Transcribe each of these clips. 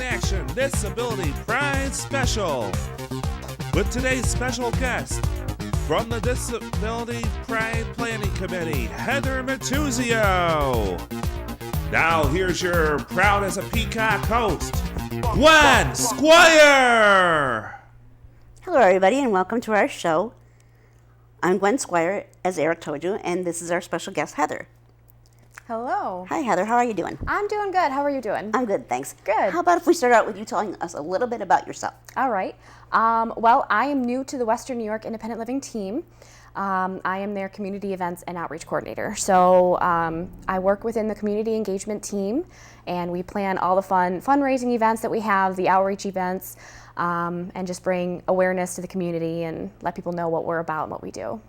Action Disability Pride Special with today's special guest from the Disability Pride Planning Committee, Heather Mattiuzzo. Now here's your proud as a peacock host, Gwen Squire. Hello everybody and welcome to our show. I'm Gwen Squire, as Eric told you, and this is our special guest, Heather. Hello. Hi Heather, how are you doing? I'm doing good. How are you doing? I'm good, thanks. Good. How about if we start out with you telling us a little bit about yourself? All right. Well, I am new to the Western New York Independent Living team. I am their community events and outreach coordinator. So I work within the community engagement team, and we plan all the fundraising events that we have, the outreach events, and just bring awareness to the community and let people know what we're about and what we do.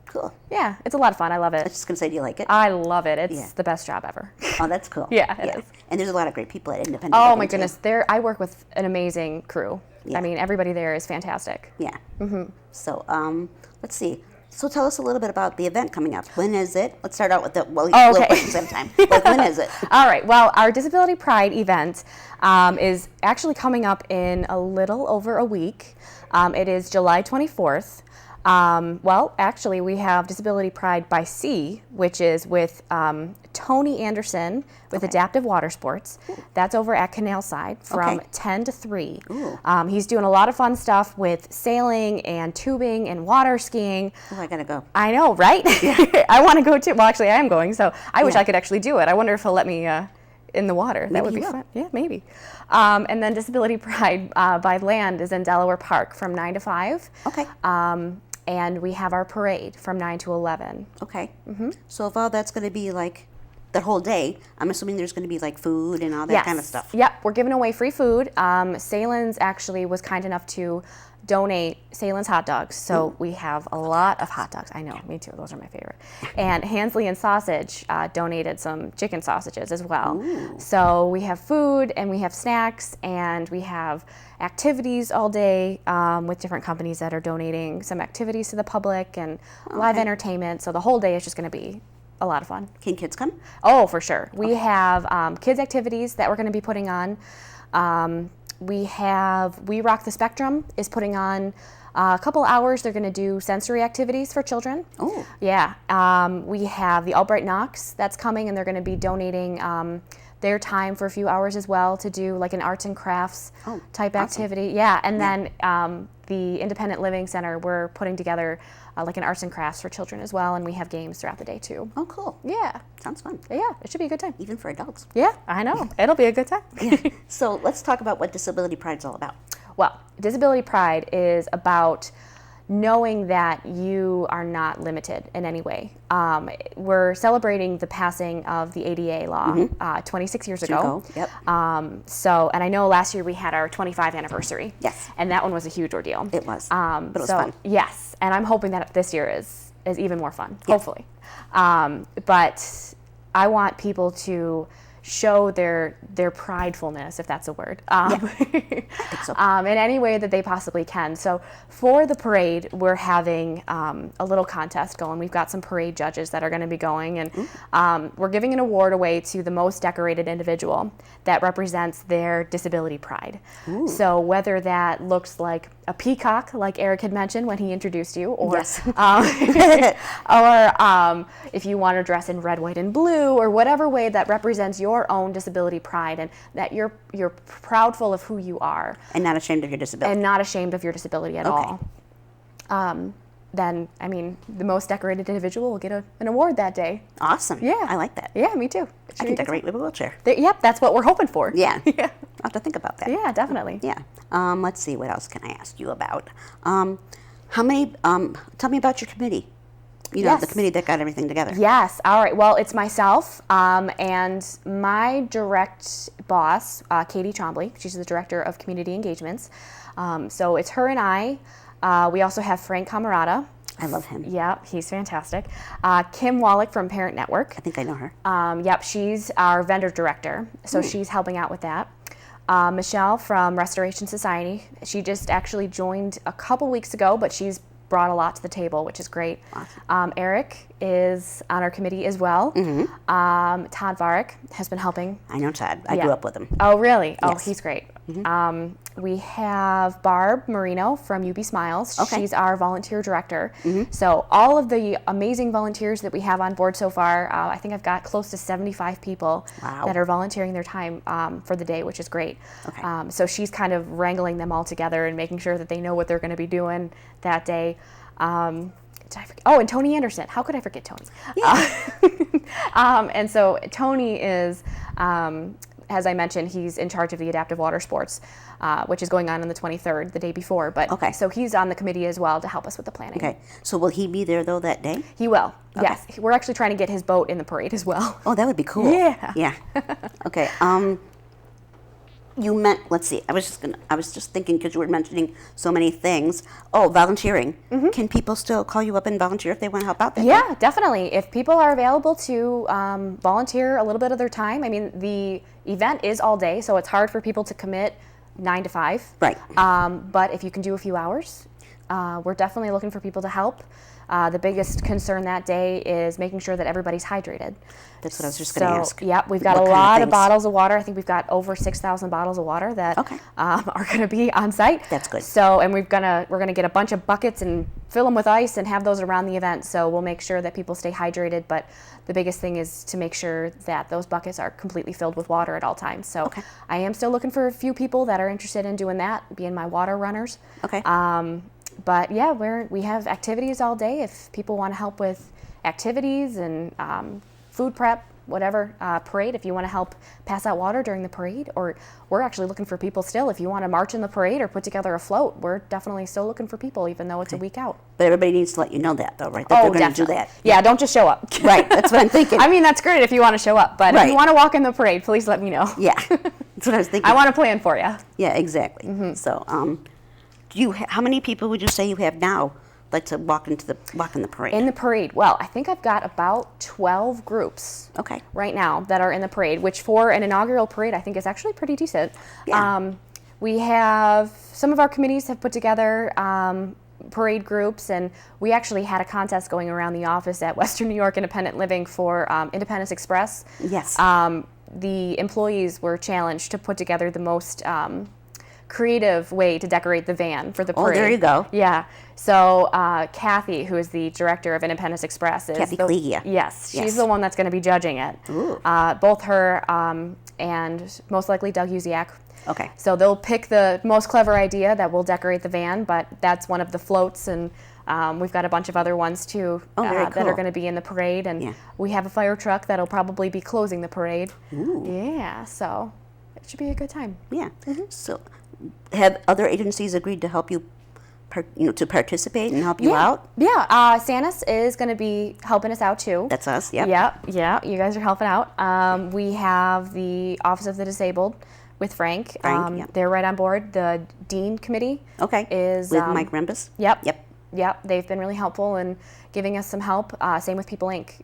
Cool. Yeah, it's a lot of fun. I love I it. was just going to say, do you like it? I love it. It's the best job ever. Oh, that's cool. Yeah, it is. And there's a lot of great people at Independent Oh Living, my too. goodness, I work with an amazing crew. Yeah. I mean, everybody there is fantastic. Yeah. Mm-hmm. So, let's see. So tell us a little bit about the event coming up. When is it? Let's start out with the little questions at a time. Like, when is it? All right. Well, our Disability Pride event is actually coming up in a little over a week. It is July 24th. Well, actually, we have Disability Pride by Sea, which is with Tony Anderson with Adaptive Water Sports. That's over at Canal Side from 10 to 3. He's doing a lot of fun stuff with sailing and tubing and water skiing. Oh, I gotta go. I know, right? I want to go too. Well, actually, I am going, so I wish I could actually do it. I wonder if he'll let me in the water. That would be fun. Yeah, maybe. And then Disability Pride by Land is in Delaware Park from 9 to 5. Okay. And we have our parade from 9 to 11. Okay. Mm-hmm. So if all that's going to be like the whole day, I'm assuming there's going to be like food and all that kind of stuff. Yep, we're giving away free food. Salen's actually was kind enough to donate Salen's hot dogs. So we have a lot of hot dogs. I know, me too. Those are my favorite. And Hansley and Sausage donated some chicken sausages as well. Ooh. So we have food and we have snacks and we have activities all day with different companies that are donating some activities to the public and live entertainment. So the whole day is just going to be a lot of fun. Can kids come? Oh, for sure. We have kids activities that we're going to be putting on. We Rock the Spectrum is putting on a couple hours. They're going to do sensory activities for children. Oh. Yeah. We have the Albright Knox that's coming, and they're going to be donating their time for a few hours as well to do like an arts and crafts type activity. Yeah. And then the Independent Living Center, we're putting together like an arts and crafts for children as well, and we have games throughout the day too. Oh, cool. Yeah. Sounds fun. Yeah, it should be a good time. Even for adults. Yeah, I know. It'll be a good time. So let's talk about what Disability Pride's all about. Well, Disability Pride is about knowing that you are not limited in any way. We're celebrating the passing of the ADA law 26 years ago. Yep. And I know last year we had our 25th anniversary. Yes. And that one was a huge ordeal. It was. But it was fun. Yes, and I'm hoping that this year is even more fun, hopefully. But I want people to show their pridefulness, if that's a word, I think so. in any way that they possibly can. So for the parade, we're having a little contest going. We've got some parade judges that are going to be going, and we're giving an award away to the most decorated individual that represents their disability pride. Ooh. So whether that looks like a peacock, like Eric had mentioned when he introduced you, or or if you want to dress in red, white, and blue, or whatever way that represents your own disability pride, and that you're proudful of who you are, And not ashamed of your disability. and not ashamed of your disability at all. Then, I mean, the most decorated individual will get an award that day. Awesome. Yeah. I like that. Yeah, me too. I can decorate with a wheelchair. Yep, that's what we're hoping for. Yeah. Yeah. I'll have to think about that. Yeah, definitely. Yeah. Let's see. What else can I ask you about? How many? Tell me about your committee. You know, Yes. the committee that got everything together. Yes. All right. Well, it's myself and my direct boss, Katie Chombley. She's the director of community engagements. So it's her and I. We also have Frank Camarata. I love him. Yeah, he's fantastic. Kim Wallach from Parent Network. I think I know her. Yep, she's our vendor director, so she's helping out with that. Michelle from Restoration Society. She just actually joined a couple weeks ago, but she's brought a lot to the table, which is great. Awesome. Eric is on our committee as well. Todd Varick has been helping. I know Todd. I grew up with him. Oh, really? Oh, Yes. he's great. We have Barb Marino from UB Smiles. Okay. She's our volunteer director. So all of the amazing volunteers that we have on board so far, I think I've got close to 75 people Wow. that are volunteering their time for the day, which is great. Okay. So she's kind of wrangling them all together and making sure that they know what they're going to be doing that day. Did I forget? Oh, and Tony Anderson. How could I forget Tony? Yeah. And so Tony is, as I mentioned, he's in charge of the adaptive water sports, which is going on the 23rd, the day before. But Okay. so he's on the committee as well to help us with the planning. Okay. So will he be there though that day? He will. Okay. Yes. We're actually trying to get his boat in the parade as well. Oh, that would be cool. Yeah. Yeah. Okay. You meant. Let's see. I was just thinking because you were mentioning so many things. Oh, volunteering. Can people still call you up and volunteer if they want to help out? That day? Yeah, definitely. If people are available to volunteer a little bit of their time, I mean, the event is all day, so it's hard for people to commit 9 to 5. Right. But if you can do a few hours, we're definitely looking for people to help. The biggest concern that day is making sure that everybody's hydrated. That's what I was just going to ask. Yep, we've got What a kind of lot of things? bottles of water. I think we've got over 6,000 bottles of water that Okay. are going to be on site. That's good. So, and we're gonna get a bunch of buckets and fill them with ice and have those around the event. So we'll make sure that people stay hydrated. But the biggest thing is to make sure that those buckets are completely filled with water at all times. So Okay. I am still looking for a few people that are interested in doing that, being my water runners. Okay. But yeah, we have activities all day. If people want to help with activities and food prep, whatever, parade, if you want to help pass out water during the parade, or we're actually looking for people still. If you want to march in the parade or put together a float, we're definitely still looking for people, even though it's a week out. But everybody needs to let you know that though, right? That they're going to do definitely. that. Yeah, don't just show up. Right. That's what I'm thinking. I mean, that's great if you want to show up, but if Right. you want to walk in the parade, please let me know. Yeah. That's what I was thinking. I want to plan for you. Yeah. Exactly. So, how many people would you say you have now, like to walk in the parade? In the parade, well, I think I've got about 12 groups. Okay. Right now that are in the parade, which for an inaugural parade I think is actually pretty decent. Yeah. We have, some of our committees have put together parade groups, and we actually had a contest going around the office at Western New York Independent Living for Independence Express. Yes. The employees were challenged to put together the most creative way to decorate the van for the parade. Oh, there you go. Yeah. So Kathy, who is the director of Independence Express, is Kathy Klegia. Yes, she's Yes. the one that's going to be judging it. Ooh. Both her and most likely Doug Uziak. Okay. So they'll pick the most clever idea that will decorate the van, but that's one of the floats, and we've got a bunch of other ones too very that are cool. going to be in the parade, and Yeah. we have a fire truck that'll probably be closing the parade. Ooh. Yeah, so it should be a good time. Yeah. So, have other agencies agreed to help you, to participate and help you out? Yeah, Sanus is going to be helping us out too. That's us. Yeah. Yeah, you guys are helping out. We have the Office of the Disabled with Frank. Frank, They're right on board. The Dean Committee Okay. is With Mike Rembus. Yep. Yep. Yep, they've been really helpful in giving us some help. Same with People Inc.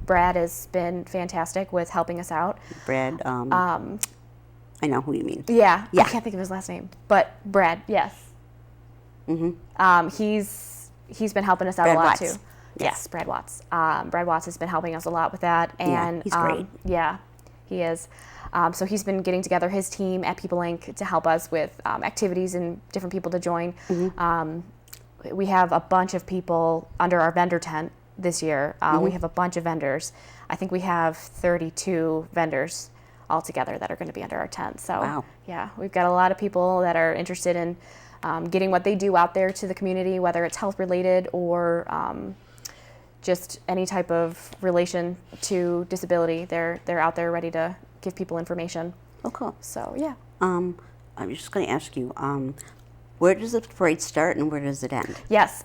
Brad has been fantastic with helping us out. Brad. I know who you mean. Yeah, Yeah. I can't think of his last name, but Brad, yes. He's been helping us out Brad a lot Watts. too. Yes, Brad Watts. Brad Watts has been helping us a lot with that, Yeah, and he's great. Yeah, he is. So he's been getting together his team at People Inc. to help us with activities and different people to join. We have a bunch of people under our vendor tent this year. We have a bunch of vendors. I think we have 32 vendors altogether that are going to be under our tent. So Wow. yeah, we've got a lot of people that are interested in getting what they do out there to the community, whether it's health related or just any type of relation to disability. They're out there ready to give people information. Oh, cool. So yeah. I was just going to ask you, where does the parade start and where does it end? Yes,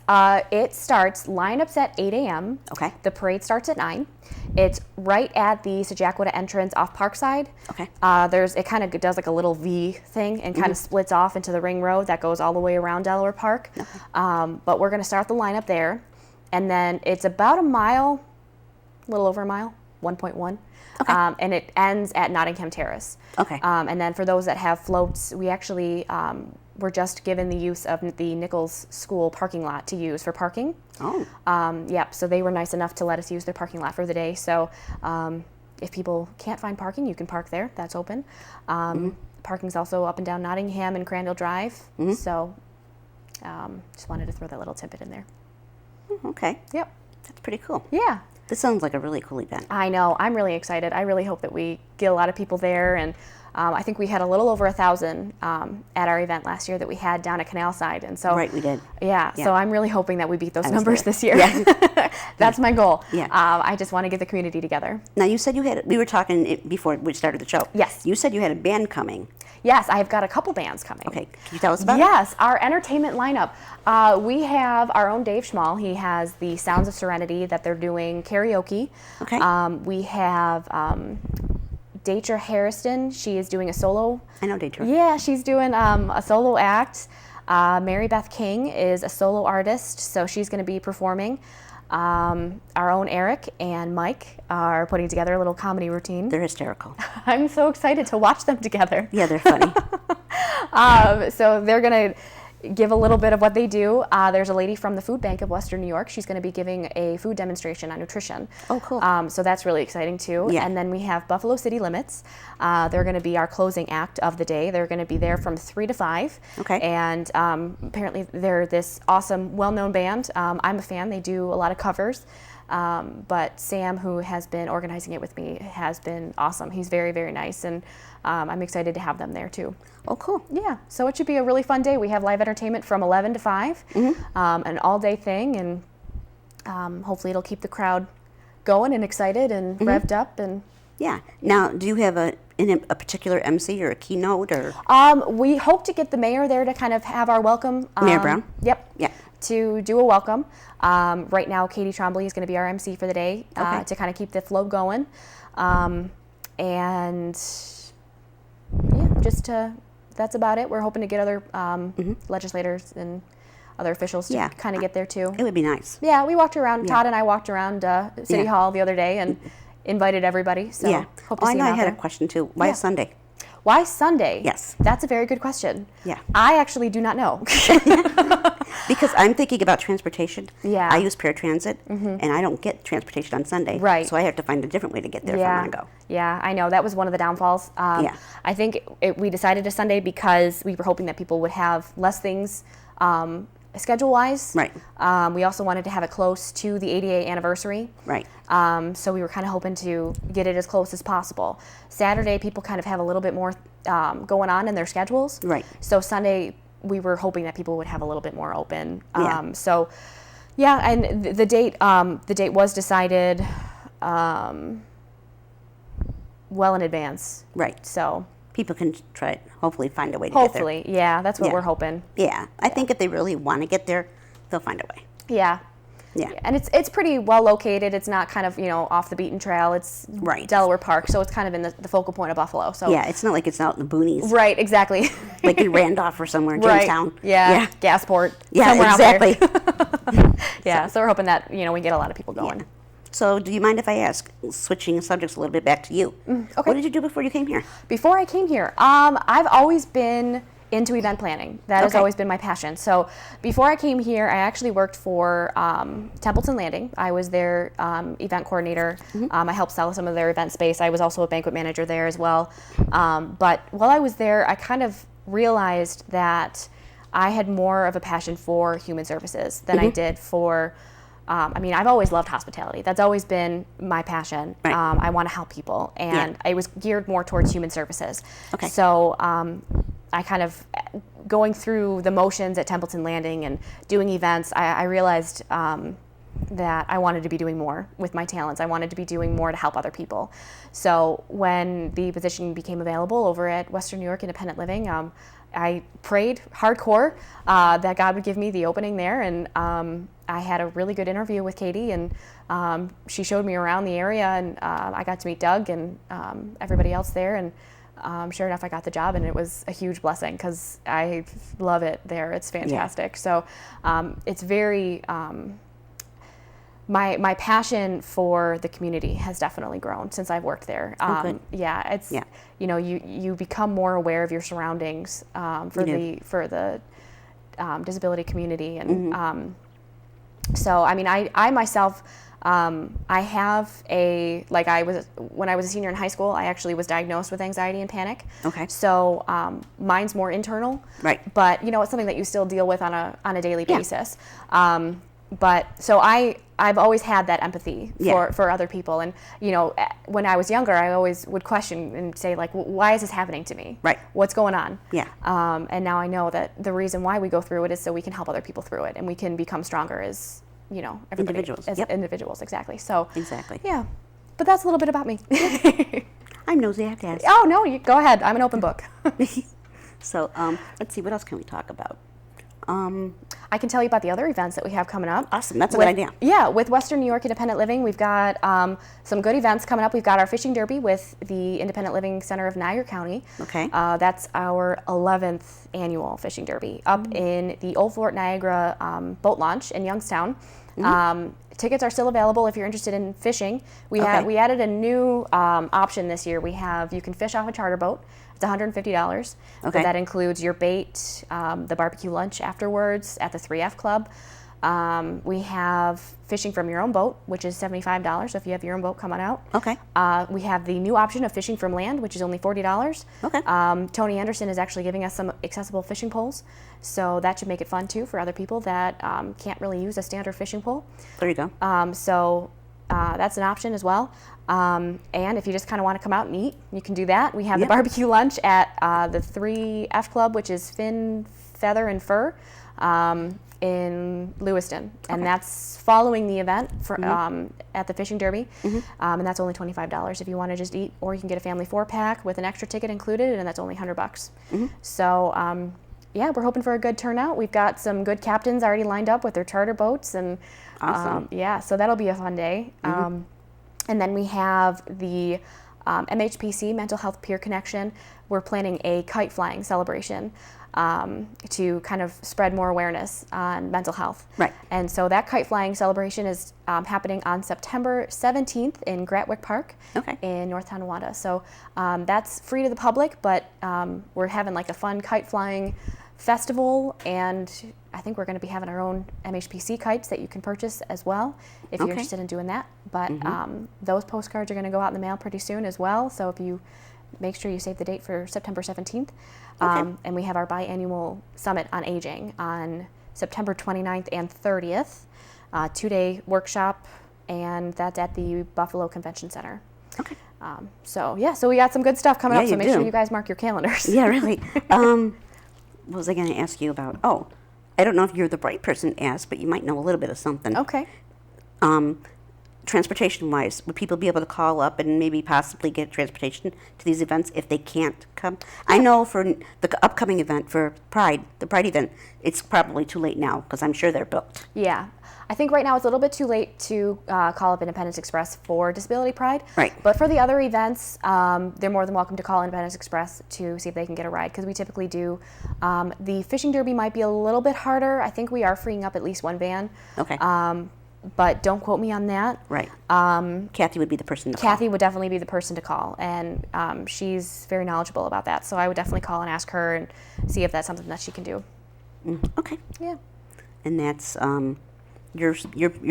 it starts, lineups at 8 a.m. Okay. The parade starts at 9. It's right at the Sajaquota entrance off Parkside. Okay. It kind of does like a little V thing and kind of splits off into the ring road that goes all the way around Delaware Park. Okay. But we're going to start the lineup there. And then it's about a mile, a little over a mile, 1.1. Okay. And it ends at Nottingham Terrace. Okay. And then for those that have floats, we actually were just given the use of the Nichols School parking lot to use for parking. Oh. Yep, so they were nice enough to let us use their parking lot for the day. So if people can't find parking, you can park there. That's open. Parking's also up and down Nottingham and Crandall Drive. So just wanted to throw that little tidbit in there. Okay. Yep. That's pretty cool. Yeah. This sounds like a really cool event. I know. I'm really excited. I really hope that we get a lot of people there. And I think we had a little over 1,000 at our event last year that we had down at Canal Side. And so, Right, we did. Yeah. So I'm really hoping that we beat those was numbers there. this year. Yeah. That's my goal. Yeah. I just want to get the community together. Now, you said we were talking before we started the show. Yes. You said you had a band coming. Yes, I've got a couple bands coming. Okay. Can you tell us about it? Yes, our entertainment lineup. We have our own Dave Schmall. He has the Sounds of Serenity that they're doing karaoke. Okay. We have Deidre Harrison. She is doing a solo. I know Deidre. Yeah, she's doing a solo act. Mary Beth King is a solo artist, so she's going to be performing. Our own Eric and Mike are putting together a little comedy routine. They're hysterical. I'm so excited to watch them together. Yeah, they're funny. So they're going to give a little bit of what they do. There's a lady from the Food Bank of Western New York. She's going to be giving a food demonstration on nutrition. Oh, cool. So that's really exciting too. Yeah. And then we have Buffalo City Limits. They're going to be our closing act of the day. They're going to be there from 3 to 5. Okay. And apparently they're this awesome, well-known band. I'm a fan. They do a lot of covers. But Sam, who has been organizing it with me, has been awesome. He's very, very nice. And I'm excited to have them there too. Oh, cool. Yeah, so it should be a really fun day. We have live entertainment from 11 to 5, an all-day thing, and hopefully it'll keep the crowd going and excited and revved up. And Yeah. Now, do you have a particular MC or a keynote or? we hope to get the mayor there to kind of have our welcome. Mayor Brown? Yep. Yeah. To do a welcome. Right now, Katie Trombley is going to be our MC for the day Okay. to kind of keep the flow going. And yeah, that's about it. We're hoping to get other legislators and other officials to kind of get there too. It would be nice. Yeah, we walked around. Yeah. Todd and I walked around City Yeah. Hall the other day and invited everybody. So Yeah. hope to Oh, see I know. them I out had there. a question too. Why Yeah. Sunday? Why Sunday? Yes. That's a very good question. Yeah. I actually do not know. Because I'm thinking about transportation. Yeah. I use paratransit, and I don't get transportation on Sunday. Right. So I have to find a different way to get there if I want to go. Yeah, I know. That was one of the downfalls. Yeah. I think we decided a Sunday because we were hoping that people would have less things schedule-wise. Right. We also wanted to have it close to the ADA anniversary. Right. So we were kind of hoping to get it as close as possible. Saturday, people kind of have a little bit more going on in their schedules. Right. So Sunday, we were hoping that people would have a little bit more open. Yeah. So, yeah, and the date was decided well in advance. Right. So People can try, hopefully find a way to get there. hopefully, yeah, that's what Yeah. we're hoping. Yeah. I think if they really want to get there, they'll find a way. Yeah. Yeah. And it's pretty well located. It's not kind of, off the beaten trail. It's Right. Delaware Park, so it's kind of in the focal point of Buffalo. So Yeah, it's not like it's out in the boonies, Right, exactly. like in Randolph or somewhere, Right. Jamestown. Yeah. Gasport. Yeah, somewhere out there. exactly. Yeah, so we're hoping that, we get a lot of people going. So, do you mind if I ask, switching subjects a little bit back to you? okay. What did you do before you came here? Before I came here, I've always been into event planning. That has Okay. always been my passion. So before I came here, I actually worked for Templeton Landing. I was their event coordinator. I helped sell some of their event space. I was also a banquet manager there as well. But while I was there, I kind of realized that I had more of a passion for human services than I did for I've always loved hospitality. That's always been my passion. Right. I want to help people, and it was geared more towards human services. Okay. So I kind of, going through the motions at Templeton Landing and doing events, I realized that I wanted to be doing more with my talents. I wanted to be doing more to help other people. So when the position became available over at Western New York Independent Living, I prayed hardcore that God would give me the opening there, and I had a really good interview with Katie, and she showed me around the area, and I got to meet Doug and everybody else there, and sure enough, I got the job, and it was a huge blessing because I love it there. It's fantastic. So it's very my passion for the community has definitely grown since I've worked there. good. Yeah, it's you become more aware of your surroundings for the disability community, and so I myself I have when I was a senior in high school, I actually was diagnosed with anxiety and panic. Okay. So mine's more internal. Right. But, it's something that you still deal with on a daily Yeah. basis. But so I've always had that empathy for other people. And, when I was younger, I always would question and say, like, why is this happening to me? Right. What's going on? Yeah. And now I know that the reason why we go through it is so we can help other people through it, and we can become stronger as, everybody. Individuals. As Yep. individuals, exactly. So, Exactly. yeah. But that's a little bit about me. I'm nosy, I have to ask. Oh, no, you go ahead. I'm an open book. So, let's see, what else can we talk about? I can tell you about the other events that we have coming up. Awesome, that's a good idea. Yeah, with Western New York Independent Living, we've got some good events coming up. We've got our fishing derby with the Independent Living Center of Niagara County. Okay. That's our 11th annual fishing derby up in the Old Fort Niagara boat launch in Youngstown. Tickets are still available if you're interested in fishing. We added a new option this year. You can fish off a charter boat. It's $150. Okay. But that includes your bait, the barbecue lunch afterwards at the 3F Club. We have fishing from your own boat, which is $75. So if you have your own boat, come on out. Okay. We have the new option of fishing from land, which is only $40. Okay. Tony Anderson is actually giving us some accessible fishing poles. So that should make it fun, too, for other people that can't really use a standard fishing pole. There you go. So that's an option as well. And if you just kind of want to come out and eat, you can do that. We have the barbecue lunch at the 3F Club, which is Fin, Feather, and Fur in Lewiston. And that's following the event at the fishing derby. And that's only $25 if you want to just eat. Or you can get a family 4-pack with an extra ticket included, and that's only $100. So, yeah, we're hoping for a good turnout. We've got some good captains already lined up with their charter boats. And awesome. so that'll be a fun day. And then we have the MHPC, Mental Health Peer Connection. We're planning a kite flying celebration to kind of spread more awareness on mental health. Right. And so that kite flying celebration is happening on September 17th in Gratwick Park in North Tonawanda. So that's free to the public, but we're having like a fun kite flying festival, and I think we're going to be having our own MHPC kites that you can purchase as well if you're interested in doing that. But those postcards are going to go out in the mail pretty soon as well. So if you make sure you save the date for September 17th. And we have our biannual summit on aging on September 29th and 30th, 2-day workshop, and that's at the Buffalo Convention Center. Okay. So we got some good stuff coming up. So make sure do. you guys mark your calendars. Yeah, really. What was I going to ask you about? Oh, I don't know if you're the right person to ask, but you might know a little bit of something. Okay. Transportation-wise, would people be able to call up and maybe possibly get transportation to these events if they can't come? I know for the upcoming event for Pride, the Pride event, it's probably too late now because I'm sure they're booked. Yeah. I think right now it's a little bit too late to call up Independence Express for Disability Pride. Right. But for the other events, they're more than welcome to call Independence Express to see if they can get a ride, because we typically do. The fishing derby might be a little bit harder. I think we are freeing up at least one van. Okay. But don't quote me on that. Right. Kathy would be the person to call. Kathy would definitely be the person to call, and she's very knowledgeable about that. So I would definitely call and ask her and see if that's something that she can do. Okay. Yeah. And that's your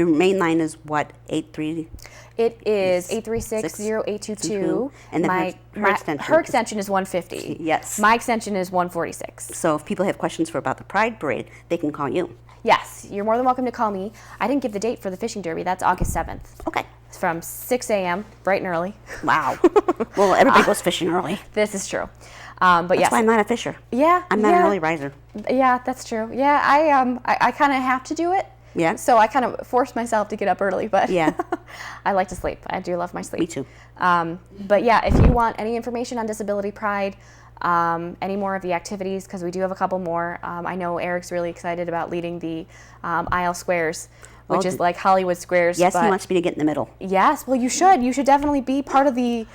main line is what, 83? It is 836-0822. And then her extension. Her extension is 150. Yes. My extension is 146. So if people have questions about the Pride Parade, they can call you. Yes, you're more than welcome to call me. I didn't give the date for the fishing derby. That's August 7th. Okay. It's from 6 a.m., bright and early. Wow. Well, everybody goes fishing early. This is true. But That's yes. why I'm not a fisher. Yeah. I'm not an early riser. Yeah, that's true. Yeah, I kind of have to do it. Yeah. So I kind of force myself to get up early, but yeah. I like to sleep. I do love my sleep. Me too. But yeah, if you want any information on Disability Pride, any more of the activities, because we do have a couple more. I know Eric's really excited about leading the aisle squares, which is like Hollywood squares. Yes, he wants me to get in the middle. Yes, well, you should. You should definitely be part of the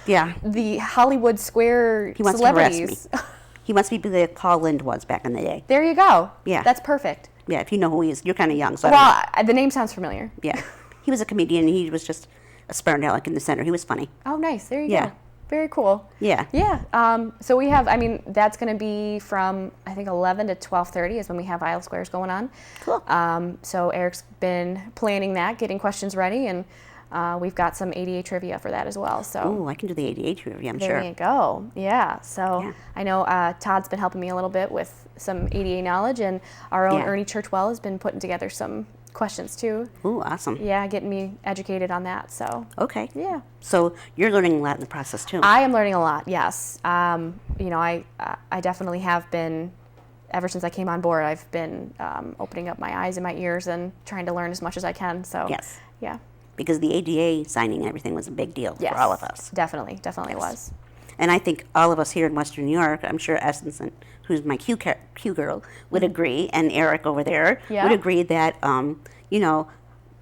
Hollywood square he wants celebrities. To harass me. He wants me to be like Paul Lind was back in the day. There you go. Yeah. That's perfect. Yeah, if you know who he is. You're kind of young. So The name sounds familiar. Yeah. He was a comedian. He was just a sparrow aleck in the center. He was funny. Oh, nice. There you go. Very cool. Yeah. Yeah. So we have, that's going to be from, I think, 11 to 12:30 is when we have aisle squares going on. Cool. So Eric's been planning that, getting questions ready, and we've got some ADA trivia for that as well. So Oh, I can do the ADA trivia, I'm there sure. you go. Yeah. So Yeah. I know Todd's been helping me a little bit with some ADA knowledge, and our own Yeah. Ernie Churchwell has been putting together some questions too. Ooh, awesome. Yeah, getting me educated on that. So Okay. yeah. So you're learning a lot in the process too. I am learning a lot, yes. I definitely have been, ever since I came on board, I've been opening up my eyes and my ears and trying to learn as much as I can. So Yes. yeah. Because the ADA signing and everything was a big deal Yes. for all of us. Definitely was. And I think all of us here in Western New York, I'm sure Essence, who's my Q girl, would agree, and Eric over there Yeah. would agree that,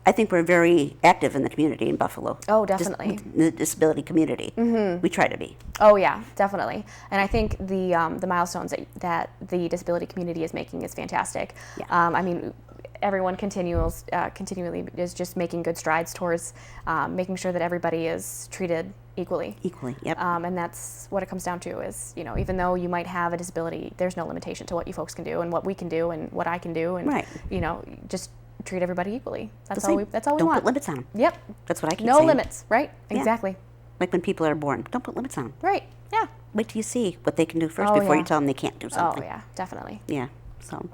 I think we're very active in the community in Buffalo. Oh, definitely. The disability community. Mm-hmm. We try to be. Oh yeah, definitely. And I think the milestones that the disability community is making is fantastic. Yeah. I mean, everyone continually is just making good strides towards making sure that everybody is treated equally. Equally, yep. And that's what it comes down to is, even though you might have a disability, there's no limitation to what you folks can do and what we can do and what I can do. And, Right. just treat everybody equally. That's Say, all we don't want. put limits on them. Yep. That's what I keep No saying. limits, right? Yeah. Exactly. Like when people are born, don't put limits on them. Right. Yeah. Wait till you see what they can do first Oh, before yeah. you tell them they can't do Oh, something. yeah, definitely. Yeah. So,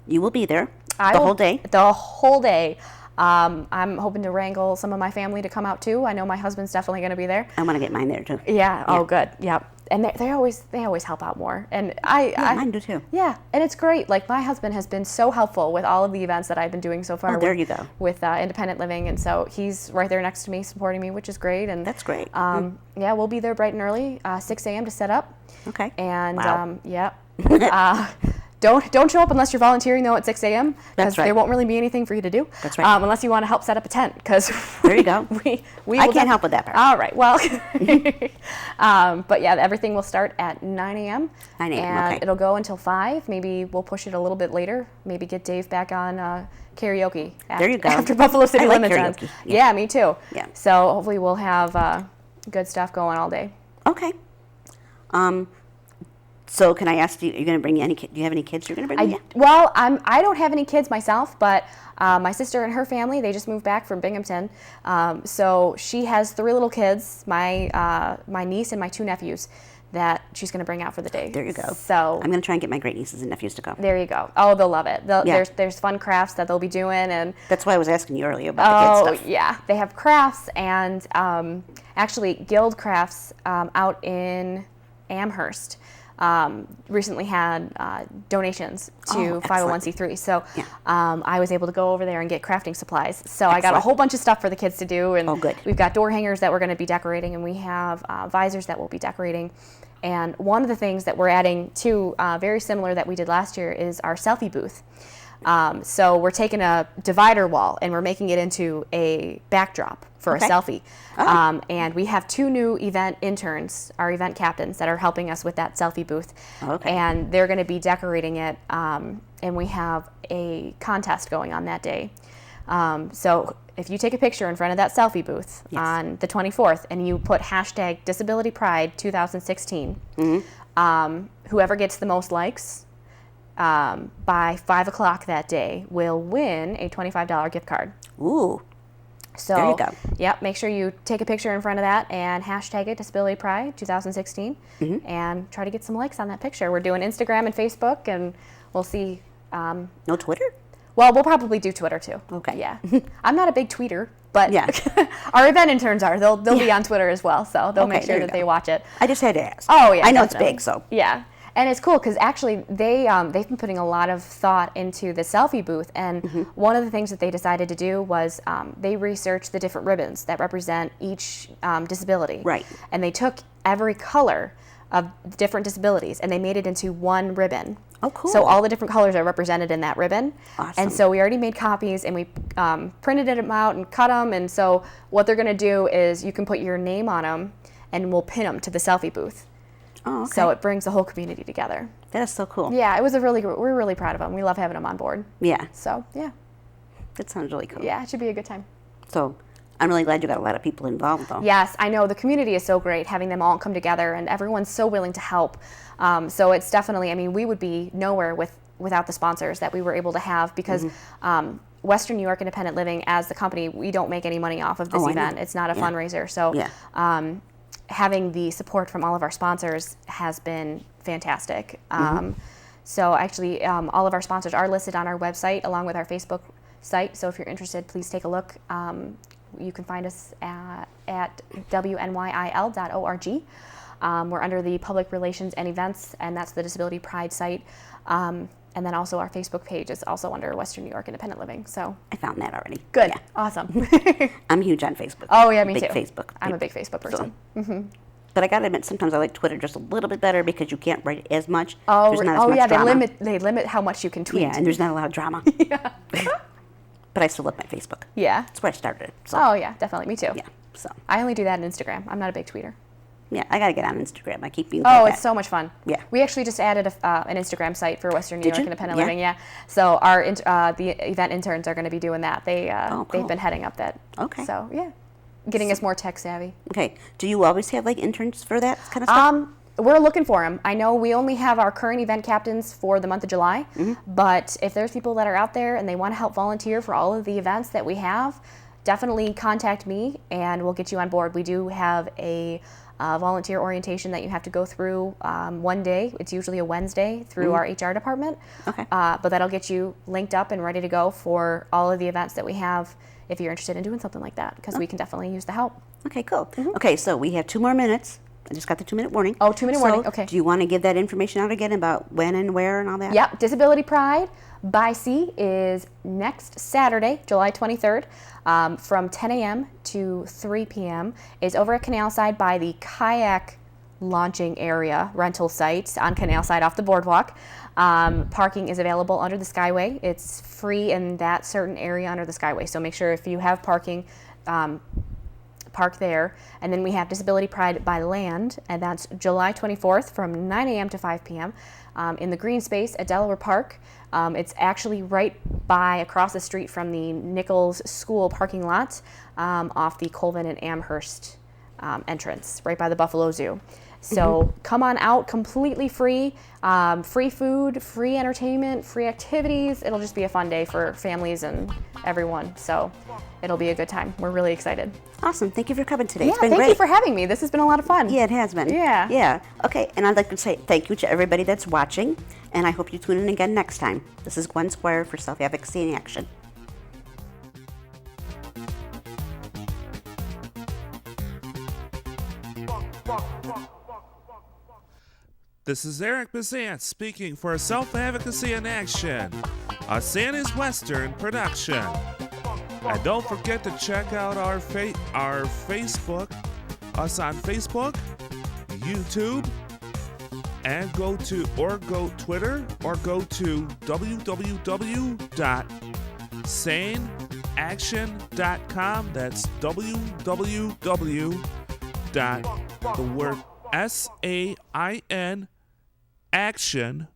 you will be there I the will- whole day. The whole day. I'm hoping to wrangle some of my family to come out too. I know my husband's definitely going to be there. I want to get mine there too. Yeah. Oh, good. Yep. And they always help out more. And Mine do too. Yeah, and it's great. Like my husband has been so helpful with all of the events that I've been doing so far. Oh, there with, you go. With independent living, and so he's right there next to me, supporting me, which is great. And That's great. Yeah, we'll be there bright and early, 6 a.m. to set up. Okay. And Wow. yep. Don't show up unless you're volunteering though at 6 a.m. because That's right. there won't really be anything for you to do. That's right. Unless you want to help set up a tent, because There you go. we I will can't help with that part. All right. Well, but yeah, everything will start at 9 a.m. 9 a.m., and okay. it'll go until 5. Maybe we'll push it a little bit later. Maybe get Dave back on karaoke. There you go. After Buffalo City I like Limits ends. karaoke, Yeah, me too. Yeah. So hopefully we'll have good stuff going all day. Okay. So can I ask you? Are you going to bring any? Do you have any kids you're going to bring? with you? Well, I don't have any kids myself, but my sister and her family, they just moved back from Binghamton. So she has 3 little kids, my niece and my 2 nephews that she's going to bring out for the day. There you go. So I'm going to try and get my great nieces and nephews to come. there you go. Oh, they'll love it. Yeah. There's fun crafts that they'll be doing, and That's why I was asking you earlier about the kids stuff. yeah, they have crafts, and actually Guild Crafts out in Amherst recently had donations to Oh, 501c3. So Yeah. I was able to go over there and get crafting supplies. So I got a Excellent. whole bunch of stuff for the kids to do. And Oh, good. we've got door hangers that we're going to be decorating, and we have visors that we'll be decorating. And one of the things that we're adding to, very similar that we did last year, is our selfie booth. So we're taking a divider wall and we're making it into a backdrop for Okay. a selfie. Oh. And we have 2 new event interns, our event captains, that are helping us with that selfie booth. Okay. And they're going to be decorating it. And we have a contest going on that day. So if you take a picture in front of that selfie booth Yes. on the 24th and you put hashtag Disability Pride 2016, whoever gets the most likes by 5 o'clock that day will win a $25 gift card. Ooh. So, There you go. Yep, make sure you take a picture in front of that and hashtag it Disability Pride 2016 and try to get some likes on that picture. We're doing Instagram and Facebook, and we'll see. No Twitter? Well, we'll probably do Twitter too. Okay. Yeah. I'm not a big tweeter, but Yeah. our event interns are. They'll be on Twitter as well, so they'll Okay, make there sure you that go. they watch it. I just had to ask. Oh yeah, I know definitely. it's big, so. Yeah, and it's cool because actually they've been putting a lot of thought into the selfie booth, and one of the things that they decided to do was they researched the different ribbons that represent each disability. Right. And they took every color of different disabilities and they made it into one ribbon. Oh, cool. So all the different colors are represented in that ribbon. Awesome. And so we already made copies and we printed them out and cut them. And so what they're going to do is you can put your name on them and we'll pin them to the selfie booth. Oh, okay. So it brings the whole community together. That is so cool. Yeah, it was we're really proud of them. We love having them on board. Yeah. So yeah, That sounds really cool. yeah, it should be a good time. So I'm really glad you got a lot of people involved, though. Yes, I know the community is so great, having them all come together, and everyone's so willing to help. So it's definitely, I mean, we would be nowhere without the sponsors that we were able to have, because Western New York Independent Living, as the company, we don't make any money off of this I know. event. It's not a fundraiser. So Yeah. having the support from all of our sponsors has been fantastic. So actually, all of our sponsors are listed on our website along with our Facebook site. So if you're interested, please take a look. You can find us at wnyil.org. We're under the Public Relations and Events, and that's the Disability Pride site. And then also our Facebook page is also under Western New York Independent Living. So I found that already. good, Yeah. awesome. I'm huge on Facebook. Oh yeah, me big too. Facebook. I'm a big Facebook person. But I gotta admit, sometimes I like Twitter just a little bit better because you can't write as much. Oh, There's not as much yeah, drama. they limit how much you can tweet. Yeah, and there's not a lot of drama. Yeah. But I still love my Facebook. Yeah. That's where I started it. So, Oh yeah, definitely. Me too. yeah. So, I only do that on Instagram. I'm not a big tweeter. yeah, I gotta get on Instagram. I keep being Oh, told it's that. so much fun. Yeah. We actually just added an Instagram site for Western New Did York you? Independent Yeah. Living. Yeah. So our the event interns are going to be doing that. They've cool. been heading up that. Okay. So yeah, getting us more tech savvy. Okay. Do you always have like interns for that kind of stuff? We're looking for them. I know we only have our current event captains for the month of July, but if there's people that are out there and they want to help volunteer for all of the events that we have, definitely contact me and we'll get you on board. We do have a volunteer orientation that you have to go through one day. It's usually a Wednesday through our HR department. Okay. But that'll get you linked up and ready to go for all of the events that we have if you're interested in doing something like that, because we can definitely use the help. Okay, cool. Okay, so we have 2 more minutes. I just got the 2-minute warning. Oh, 2-minute warning, So, okay. Do you want to give that information out again about when and where and all that? Yep, Disability Pride by Sea is next Saturday, July 23rd, from 10 a.m. to 3 p.m. is over at Canalside by the kayak launching area rental site on Canalside off the boardwalk. Parking is available under the Skyway. It's free in that certain area under the Skyway, so make sure if you have parking, park there. And then we have Disability Pride by Land, and that's July 24th from 9 a.m. to 5 p.m. In the green space at Delaware Park. It's actually right by across the street from the Nichols School parking lot off the Colvin and Amherst entrance, right by the Buffalo Zoo. So come on out, completely free, free food, free entertainment, free activities. It'll just be a fun day for families and everyone. So it'll be a good time. We're really excited. Awesome. Thank you for coming today. Yeah, It's been thank great. you for having me. This has been a lot of fun. Yeah, it has been. Yeah. Yeah. Okay, and I'd like to say thank you to everybody that's watching, and I hope you tune in again next time. This is Gwen Squire for Self-Advocacy in Action. This is Eric Bazant speaking for Self-Advocacy in Action, a Santa's Western production. And don't forget to check out our Facebook, us on Facebook, YouTube, and go to Twitter or go to www.saneaction.com. That's www.sain action.com.